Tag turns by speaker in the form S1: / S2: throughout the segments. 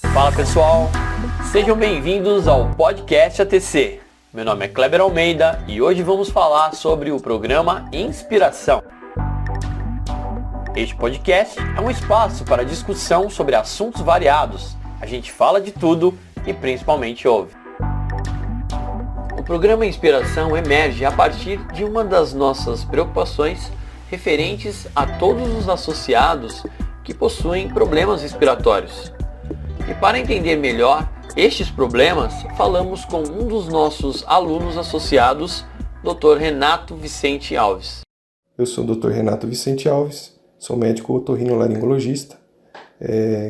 S1: Fala pessoal, sejam bem-vindos ao podcast ATC. Meu nome é Kleber Almeida e hoje vamos falar sobre o programa Inspiração. Este podcast é um espaço para discussão sobre assuntos variados. A gente fala de tudo e principalmente ouve. O programa Inspiração emerge a partir de uma das nossas preocupações referentes a todos os associados que possuem problemas respiratórios. E para entender melhor estes problemas, falamos com um dos nossos alunos associados, Dr. Renato Vicente Alves.
S2: Eu sou o Dr. Renato Vicente Alves, sou médico otorrinolaringologista,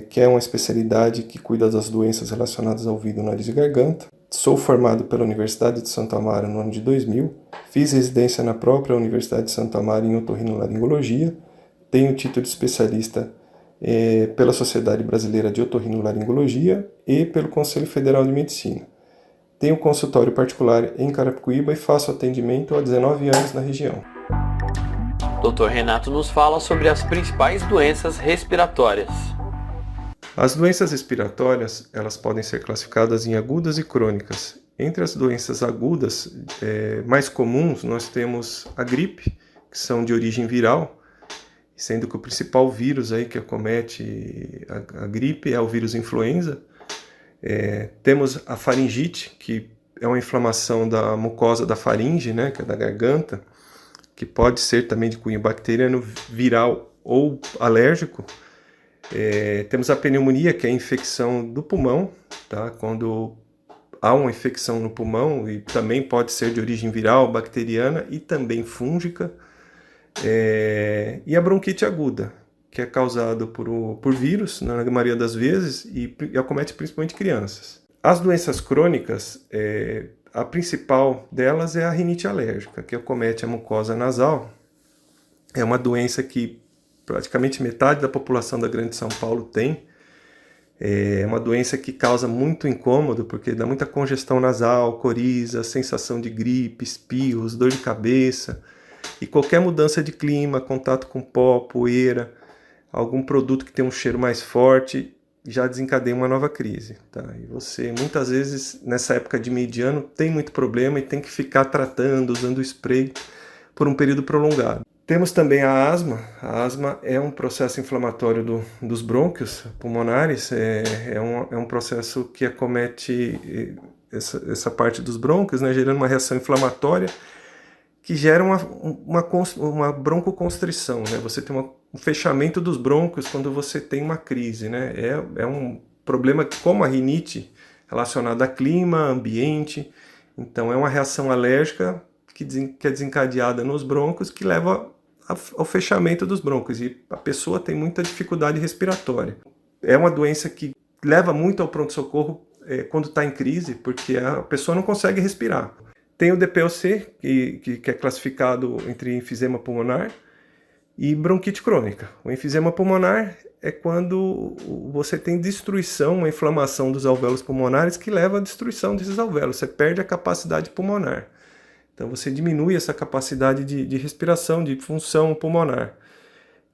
S2: que é uma especialidade que cuida das doenças relacionadas ao ouvido, nariz e garganta. Sou formado pela Universidade de Santo Amaro no ano de 2000, fiz residência na própria Universidade de Santo Amaro em otorrinolaringologia, tenho título de especialista pela Sociedade Brasileira de Otorrinolaringologia e pelo Conselho Federal de Medicina. Tenho consultório particular em Carapicuíba e faço atendimento há 19 anos na região.
S1: Dr. Renato nos fala sobre as principais doenças respiratórias.
S2: As doenças respiratórias, elas podem ser classificadas em agudas e crônicas. Entre as doenças agudas mais comuns, nós temos a gripe, que são de origem viral, sendo que o principal vírus aí que acomete a gripe é o vírus influenza. Temos a faringite, que é uma inflamação da mucosa da faringe, né, que é da garganta, que pode ser também de cunho bacteriano, viral ou alérgico. Temos a pneumonia, que é a infecção do pulmão, tá? Quando há uma infecção no pulmão, e também pode ser de origem viral, bacteriana e também fúngica. E a bronquite aguda, que é causada por vírus, na maioria das vezes, e acomete principalmente crianças. As doenças crônicas, a principal delas é a rinite alérgica, que acomete a mucosa nasal. É uma doença que praticamente metade da população da Grande São Paulo tem. É uma doença que causa muito incômodo, porque dá muita congestão nasal, coriza, sensação de gripe, espirros, dor de cabeça. E qualquer mudança de clima, contato com pó, poeira, algum produto que tem um cheiro mais forte, já desencadeia uma nova crise. Tá? E você, muitas vezes, nessa época de meio de ano, tem muito problema e tem que ficar tratando, usando spray por um período prolongado. Temos também a asma. A asma é um processo inflamatório dos brônquios pulmonares. É um processo que acomete essa parte dos brônquios, né, gerando uma reação inflamatória que gera uma broncoconstrição, né? Você tem um fechamento dos brônquios quando você tem uma crise, né? É um problema como a rinite relacionado a clima, ambiente. Então é uma reação alérgica que é desencadeada nos brônquios que leva ao fechamento dos brônquios e a pessoa tem muita dificuldade respiratória. É uma doença que leva muito ao pronto-socorro quando está em crise, porque a pessoa não consegue respirar. Tem o DPOC, que é classificado entre enfisema pulmonar e bronquite crônica. O enfisema pulmonar é quando você tem destruição, uma inflamação dos alvéolos pulmonares que leva à destruição desses alvéolos. Você perde a capacidade pulmonar. Então você diminui essa capacidade de respiração, de função pulmonar.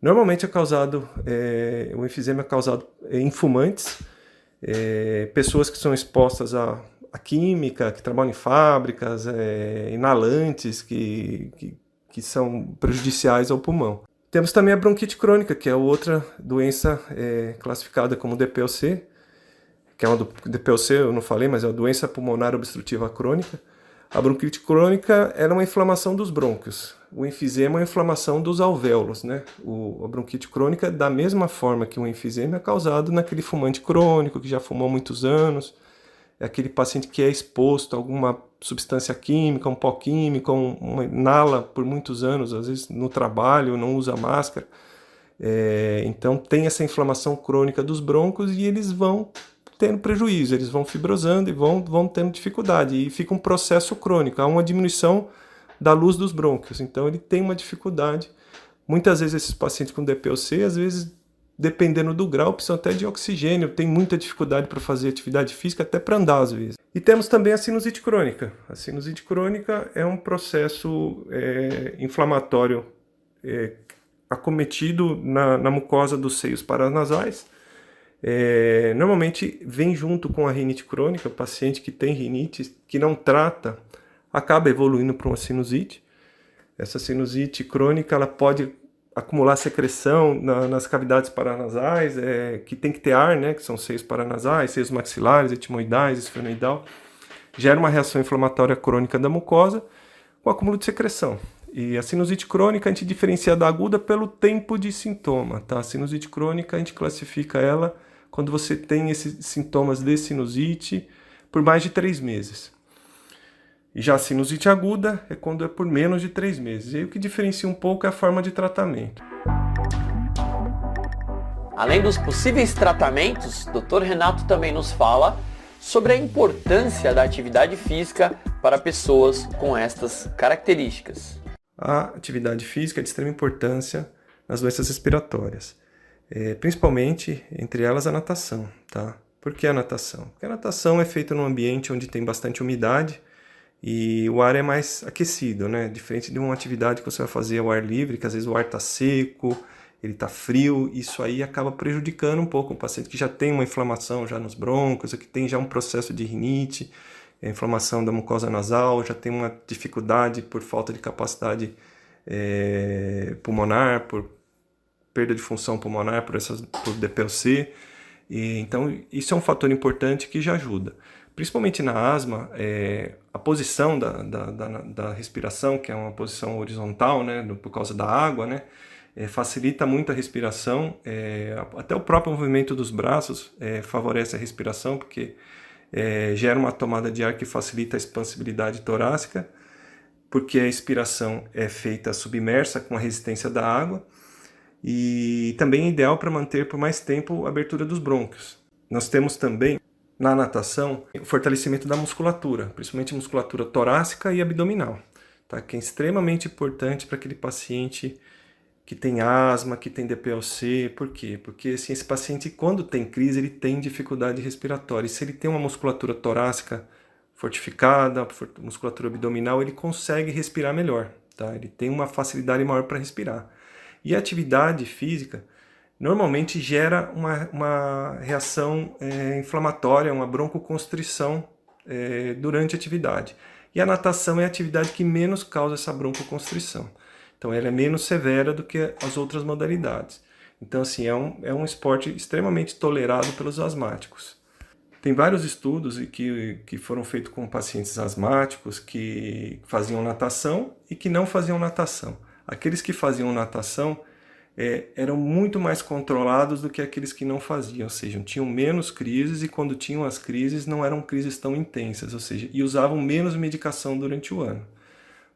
S2: Normalmente o enfisema é causado em fumantes, pessoas que são expostas a química, que trabalham em fábricas, inalantes que são prejudiciais ao pulmão. Temos também a bronquite crônica, que é outra doença classificada como DPOC, que é uma DPOC, eu não falei, mas é uma doença pulmonar obstrutiva crônica. A bronquite crônica é uma inflamação dos brônquios. O enfisema é uma inflamação dos alvéolos, né? A bronquite crônica, da mesma forma que o enfisema, é causado naquele fumante crônico que já fumou há muitos anos. É aquele paciente que é exposto a alguma substância química, um pó químico, inala por muitos anos, às vezes no trabalho, não usa máscara. Então tem essa inflamação crônica dos brônquios e eles vão tendo prejuízo, eles vão fibrosando e vão tendo dificuldade. E fica um processo crônico, há uma diminuição da luz dos brônquios. Então ele tem uma dificuldade. Muitas vezes esses pacientes com DPOC, às vezes, dependendo do grau, precisam até de oxigênio, tem muita dificuldade para fazer atividade física, até para andar às vezes. E temos também a sinusite crônica. A sinusite crônica é um processo inflamatório acometido na mucosa dos seios paranasais. Normalmente vem junto com a rinite crônica. O paciente que tem rinite, que não trata, acaba evoluindo para uma sinusite. Essa sinusite crônica ela pode acumular secreção nas cavidades paranasais, que tem que ter ar, né, que são seios paranasais, seios maxilares, etimoidais, esfenoidal. Gera uma reação inflamatória crônica da mucosa com acúmulo de secreção. E a sinusite crônica a gente diferencia da aguda pelo tempo de sintoma, tá? A sinusite crônica a gente classifica ela quando você tem esses sintomas de sinusite por mais de 3 meses. E já a sinusite aguda é quando é por menos de 3 meses. E aí o que diferencia um pouco é a forma de tratamento.
S1: Além dos possíveis tratamentos, o Dr. Renato também nos fala sobre a importância da atividade física para pessoas com estas características.
S2: A atividade física é de extrema importância nas doenças respiratórias, principalmente entre elas a natação, tá? Por que a natação? Porque a natação é feita num ambiente onde tem bastante umidade e o ar é mais aquecido, né? Diferente de uma atividade que você vai fazer ao ar livre, que às vezes o ar está seco, ele está frio, isso aí acaba prejudicando um pouco o paciente que já tem uma inflamação já nos brônquios, que tem já um processo de rinite, inflamação da mucosa nasal, já tem uma dificuldade por falta de capacidade pulmonar, por perda de função pulmonar, por DPLC. Então isso é um fator importante que já ajuda. Principalmente na asma, a posição da respiração, que é uma posição horizontal, né, por causa da água, né, facilita muito a respiração. Até o próprio movimento dos braços favorece a respiração, porque gera uma tomada de ar que facilita a expansibilidade torácica, porque a expiração é feita submersa com a resistência da água, e também é ideal para manter por mais tempo a abertura dos brônquios. Nós temos também na natação o fortalecimento da musculatura, principalmente musculatura torácica e abdominal, tá? Que é extremamente importante para aquele paciente que tem asma, que tem DPLC. Por quê? Porque assim, esse paciente, quando tem crise, ele tem dificuldade respiratória. E se ele tem uma musculatura torácica fortificada, musculatura abdominal, ele consegue respirar melhor, tá? Ele tem uma facilidade maior para respirar. E a atividade física normalmente gera uma reação inflamatória, uma broncoconstrição durante a atividade. E a natação é a atividade que menos causa essa broncoconstrição. Então ela é menos severa do que as outras modalidades. Então assim, é um esporte extremamente tolerado pelos asmáticos. Tem vários estudos que foram feitos com pacientes asmáticos que faziam natação e que não faziam natação. Aqueles que faziam natação eram muito mais controlados do que aqueles que não faziam, ou seja, tinham menos crises, e quando tinham as crises não eram crises tão intensas, ou seja, e usavam menos medicação durante o ano.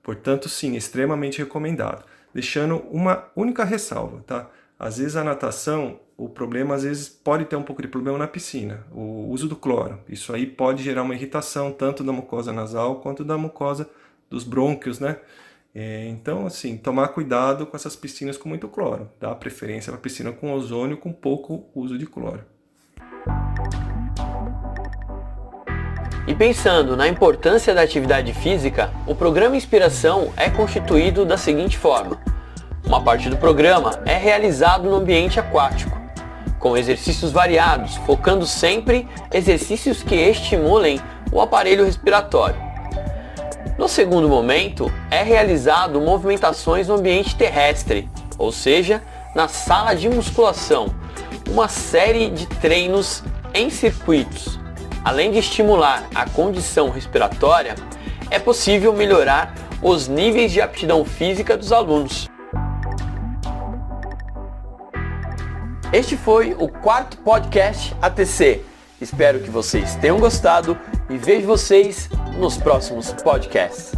S2: Portanto, sim, extremamente recomendado. Deixando uma única ressalva, tá? Às vezes a natação, o problema às vezes pode ter um pouco de problema na piscina, o uso do cloro. Isso aí pode gerar uma irritação tanto da mucosa nasal quanto da mucosa dos brônquios, né? Então, assim, tomar cuidado com essas piscinas com muito cloro. Dá preferência para piscina com ozônio com pouco uso de cloro.
S1: E pensando na importância da atividade física, o programa Inspiração é constituído da seguinte forma. Uma parte do programa é realizado no ambiente aquático, com exercícios variados, focando sempre exercícios que estimulem o aparelho respiratório. No segundo momento, é realizado movimentações no ambiente terrestre, ou seja, na sala de musculação, uma série de treinos em circuitos. Além de estimular a condição respiratória, é possível melhorar os níveis de aptidão física dos alunos. Este foi o 4º podcast ATC. Espero que vocês tenham gostado e vejo vocês nos próximos podcasts.